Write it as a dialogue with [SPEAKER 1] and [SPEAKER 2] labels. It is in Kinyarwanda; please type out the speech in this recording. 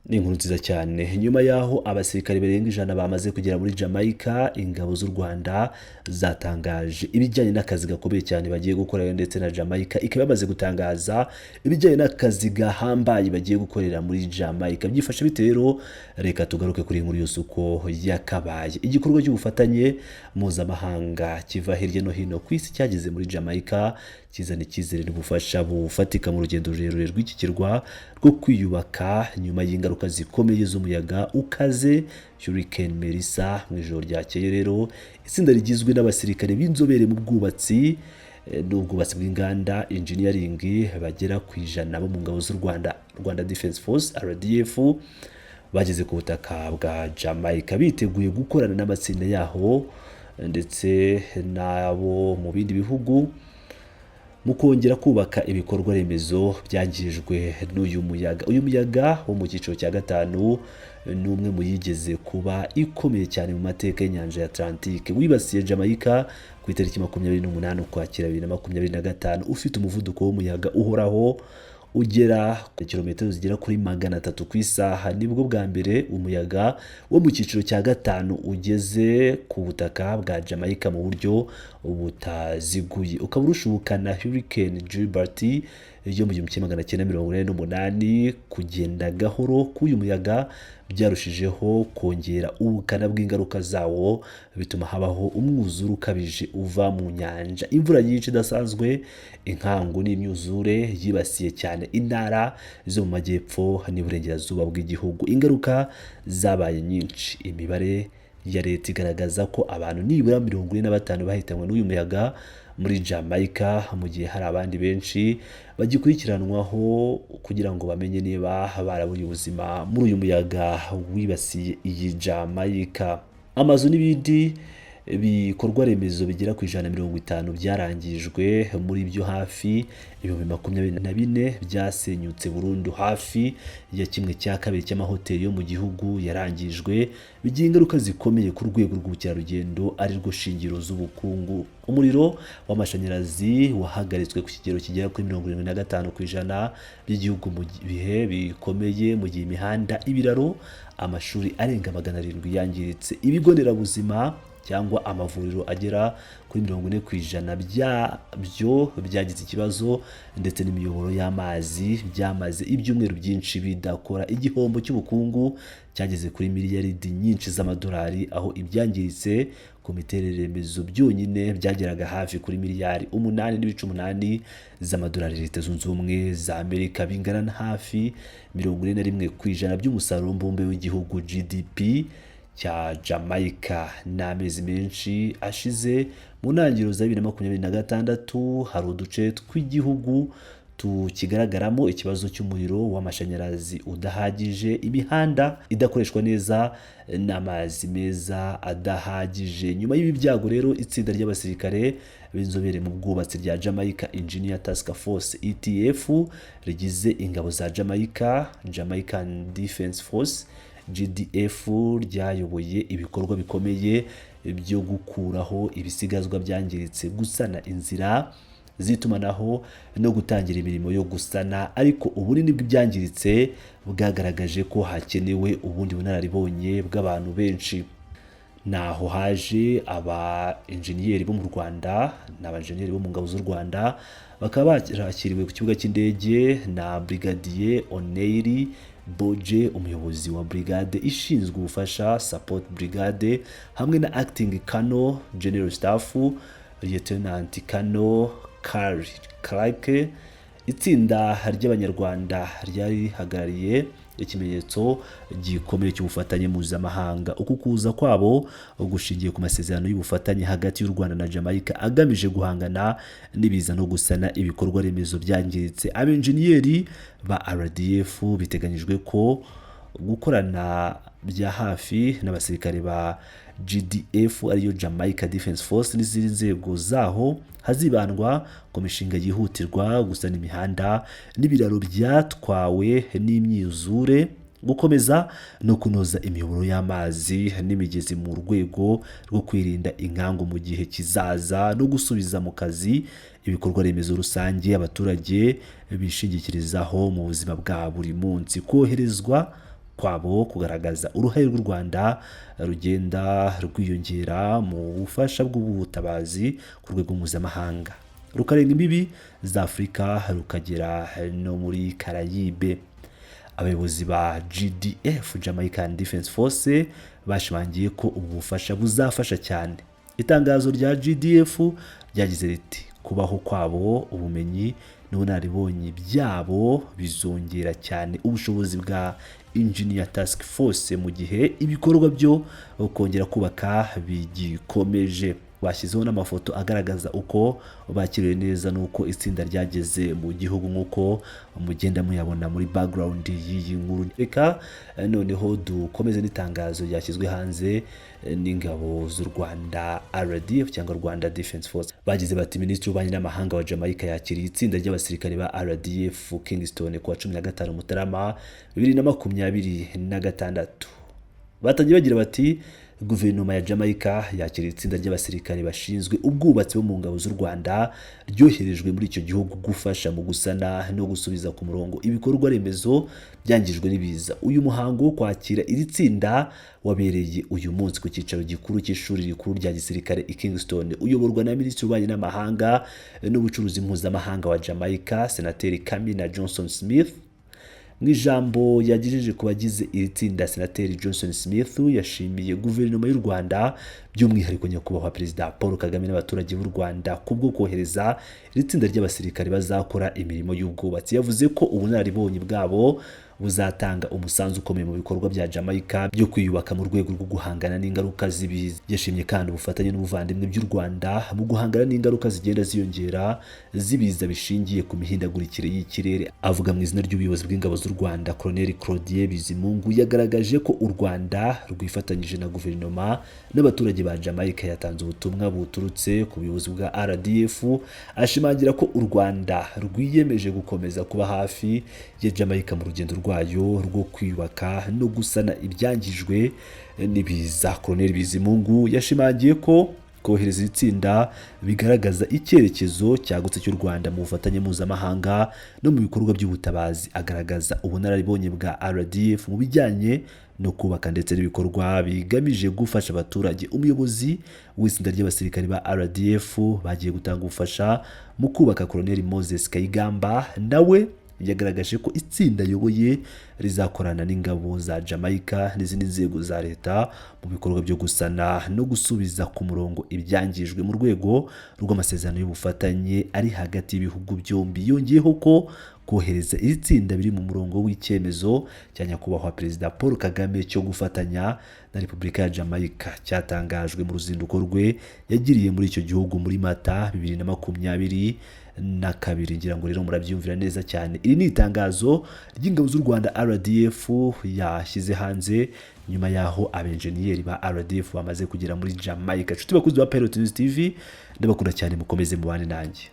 [SPEAKER 1] Ni inkuru nziza cyane nyuma yaho abasirikare barenga 100 bamaze kugera muri Jamaica, ingabo z'u Rwanda zatangaje ibijyanye n'akazi gakomeye cyane bagiye gukorera, ndetse na Jamaica ikaba yamaze gutangaza ibijyanye n'akazi gahambaye bagiye gukorera muri Jamaica. Byifashe bite rero? Reka tugaruke kuri inkuru yose uko yakabaye. Igikorwa cy'ubufatanye mpuzamahanga kiva hirya no hino ku isi cyageze muri Jamaica, kizana icyizere n'ubufasha bufatika mu rugendo rurerure rw'iki kirwa rwo kwiyubaka nyuma y'ingaruka zikomeye z'umuyaga ukaze Hurricane Melissa. Mu ijoro ryakeye rero itsinda rigizwe n'abasirikare b'inzobere mu bwubatsi n'ubwubatsi bw'inganda engineering bagera ku 100 bo mu ngabo z'u Rwanda, Rwanda Defense Force RDF, bageze ku butaka bwa Jamaica biteguye gukorana n'amatsinda yaho ndetse n'abo mu bindi bihugu mu kongera kubaka ibikorwa remezo byangijwe n'uyu muyaga. Uyu muyaga wo mu cyiciro cya 5 ni umwe mu yigeze kuba ikomeye cyane mu mateka y'inyanja ya Atlantique, wibasiye Jamaica ku itariki 28 Ukwakira 2025, ufite umuvuduko w'umuyaga uhoraho ugera ku kilometero zigera kuri 300 ku isaha. Nibwo bwa mbere umuyaga wo mu cyiciro cya 5 ugeze ku butaka bwa Jamaica mu buryo butaziguye, ukaba urushubukana Hurricane Gilbert yo mu 1948. Kugenda gahoro k'uyu muyaga byarushijeho kongera ubukana bw'ingaruka zawo, bituma habaho umwuzure ukabije uva mu nyanja, imvura nyinshi idasanzwe, inkangu n'imyuzure yibasiye cyane intara zo mu majyepfo n'iburengerazuba bw'igihugu. Ingaruka zabaye nyinshi, imibare ya leta igaragaza ko abantu nibura 45 bahitanywe n'uyu muyaga muri Jamaica, mu gihe hari abandi benshi bagikurikiranwaho kugira ngo bamenye niba baraburiye ubuzima muri uyu muyaga wibasiye iyi Jamaica. Amazu n'ibindi bikorwa remezo bigera ku 150 byarangijwe, muri byo hafi 24,000 byasenyutse burundu. Hafi ya 1/2 cy'amahoteli yo mu gihugu yarangijwe, bigira ingaruka zikomeye ku rwego rw'ubukerarugendo ari rwo shingiro z'ubukungu. Umuriro w'amashanyarazi wahagaritswe ku kigero kigera kuri 75% by'igihugu mu bihe bikomeye, mu gihe imihanda, ibiraro, amashuri arenga 700 yangiritse. Ibigo nderabuzima cyangwa amavuriro agera kuri 40% byabyo byagize ikibazo, ndetse n'imiyoboro y'amazi byamaze ibyumweru byinshi bidakora. Igihombo cy'ubukungu cyageze kuri miliyaridi nyinshi z'amadolari, aho ibyangiritse ku miterere remezo byonyine byageraga hafi kuri miliyari 8.8 z'amadolari Leta Zunze Ubumwe za Amerika, bingana na hafi 41% by'umusaruro mbumbe w'igihugu GDP cya Jamaica. N'amezi menshi ashize, mu ntangiriro za 2026 hari uduce tw'igihugu tukigaragaramo ikibazo cy'umuriro w'amashanyarazi udahagije, imihanda idakoreshwa neza, n'amazi meza adahagije. Nyuma y'ibi byago rero, itsinda ry'abasirikare b'inzobere mu bwubatsi rya Jamaica Engineer Task Force ETF rigize ingabo za Jamaica, Jamaican Defense Force GDF, ryayoboye ibikorwa bikomeye byo gukuraho ibisigazwa byangiritse, gusana inzira zitumanaho no gutangira imirimo yo gusana. Ariko ubunini bw'ibyangiritse bwagaragaje ko hakenewe ubundi bunararibonye bw'abantu benshi. Naho haje aba engineer bo mu Rwanda n'abajeneri bo mu ngabo z'u Rwanda, bakaba bakiriwe ku kibuga cy'indege na Brigadier Oneiri Boje, umuyobozi wa brigade ishinzwe ubufasha support brigade, hamwe na acting Colonel General Staff Lieutenant Colonel Carl Clark. Itsinda ry'abanyarwanda ryari rihagarariye ikimenyetso gikomeye cy'ubufatanye mpuzamahanga. Uku kuza kwabo gushingiye ku masezerano y'ubufatanye hagati y'u Rwanda na Jamaica agamije guhangana n'ibiza no gusana ibikorwa remezo byangiritse. Abenjeniyeri ba RDF biteganyijwe ko gukorana bya hafi n'abasirikare ba GDF ariyo Jamaica Defense Force n'izindi nzego zaho, hazibandwa ku mishinga yihutirwa, gusana imihanda n'ibiraro byatwawe n'imyuzure, gukomeza no kunoza imiyoboro y'amazi n'imigezi mu rwego rwo kwirinda inkangu mu gihe kizaza, no gusubiza mu kazi ibikorwa remezo rusange abaturage bishingikirizaho mu buzima bwa buri munsi. Koherezwa kwabo kugaragaza uruhare rw'u Rwanda rugenda rwiyongera mu bufasha bw'ubutabazi ku rwego mpuzamahanga, rukarenga imbibi za Afurika rukagera no muri Karayibe. Abayobozi ba GDF Jamaican Defense Force bashimangiye ko ubu bufasha buzafasha cyane. Itangazo rya GDF ryagize riti kubaho kwabo, ubumenyi n'ubunararibonye byabo bizongera cyane ubushobozi bwa Engineer Task Force mu gihe ibikorwa byo kongera kubaka bigikomeje. Bashyizeho n'amafoto agaragaza uko bakiriwe neza n'uko itsinda ryageze mu gihugu nk'uko mugenda muyabona muri background y'iyi nkuru. Reka noneho dukomeze n'itangazo ryashyizwe hanze n'ingabo z'u Rwanda RDF cyangwa Rwanda Defense Force. Bagize bati Minisitiri w'Ububanyi n'Amahanga wa Jamaica yakiriye itsinda ry'abasirikare ba RDF Kingston kuwa 15 Mutarama 2026. Batangiye bagira bati Guverinoma ya Jamaica yakiriye itsinda ry'abasirikare bashinzwe ubwubatsi bo mu ngabo z'u Rwanda ryoherejwe muri icyo gihugu gufasha mu gusana no gusubiza ku murongo ibikorwa remezo byangijwe n'ibiza. Uyu muhango wo kwakira iri tsinda wabereye uyu munsi ku cyicaro gikuru cy'ishuri rikuru rya gisirikare i Kingston, uyoborwa na Minisitiri w'Ububanyi n'Amahanga n'Ubucuruzi Mpuzamahanga wa Jamaica, Senateri Kamina Johnson Smith. Mu ijambo yagejeje ku bagize iri tsinda, Senateri Johnson Smith yashimiye guverinoma y'u Rwanda by'umwihariko nyakubahwa Perezida Paul Kagame n'abaturage b'u Rwanda kubwo kohereza iri tsinda ry'abasirikare bazakora imirimo y'ubwubatsi. Yavuze ko ubunararibonye bwabo buzatanga umusanzu ukomeye mu bikorwa bya Jamaica byo kwiyubaka mu rwego rwo guhangana n'ingaruka z'ibiza. Yashimye kandi ubufatanye n'ubuvandimwe by'u Rwanda mu guhangana n'ingaruka zigenda ziyongera z'ibiza bishingiye ku mihindagurikire y'ikirere. Avuga mu izina ry'ubuyobozi bw'ingabo z'u Rwanda, Colonel Claudien Bizimungu yagaragaje ko u Rwanda rwifatanyije na guverinoma n'abaturage ba Jamaica. Yatanze ubutumwa buturutse ku buyobozi bwa RDF ashimangira ko u Rwanda rwiyemeje gukomeza kuba hafi ya Jamaica mu rugendo rwayo rwo kwiyubaka no gusana ibyangijwe n'ibiza. Colonel Bizimungu yashimangiye ko kohereza itsinda bigaragaza icyerekezo cyagutse cy'u Rwanda mu bufatanye mpuzamahanga no mu bikorwa by'ubutabazi. Agaragaza ubunararibonye bwa RDF mu bijyanye no kubaka ndetse n'ibikorwa bigamije gufasha abaturage. Umuyobozi w'itsinda ry'abasirikare ba RDF bagiye gutanga ubufasha mu kubaka, Colonel Moses Kayigamba, nawe yagaragaje ko itsinda ayoboye rizakorana n'ingabo za Jamaica n'izindi nzego za leta mu bikorwa byo gusana no gusubiza ku murongo ibyangijwe mu rwego rw'amasezerano y'ubufatanye ari hagati y'ibihugu byombi. Yongeyeho ko kohereza iri tsinda biri mu murongo w'icyemezo cya nyakubahwa Perezida Paul Kagame cyo gufatanya na Repubulika ya Jamaica cyatangajwe mu ruzinduko rwe yagiriye muri icyo gihugu muri Mata 2022. Ngira ngo rero murabyumvira neza cyane. Iri ni itangazo ry'ingabo z'u Rwanda RDF yashyize hanze nyuma yaho abenjeniyeri ba RDF bamaze kugera muri Jamaica. Nshuti bakuzi ba Pilot News TV, ndabakunda cyane, mukomeze mubane nanjye.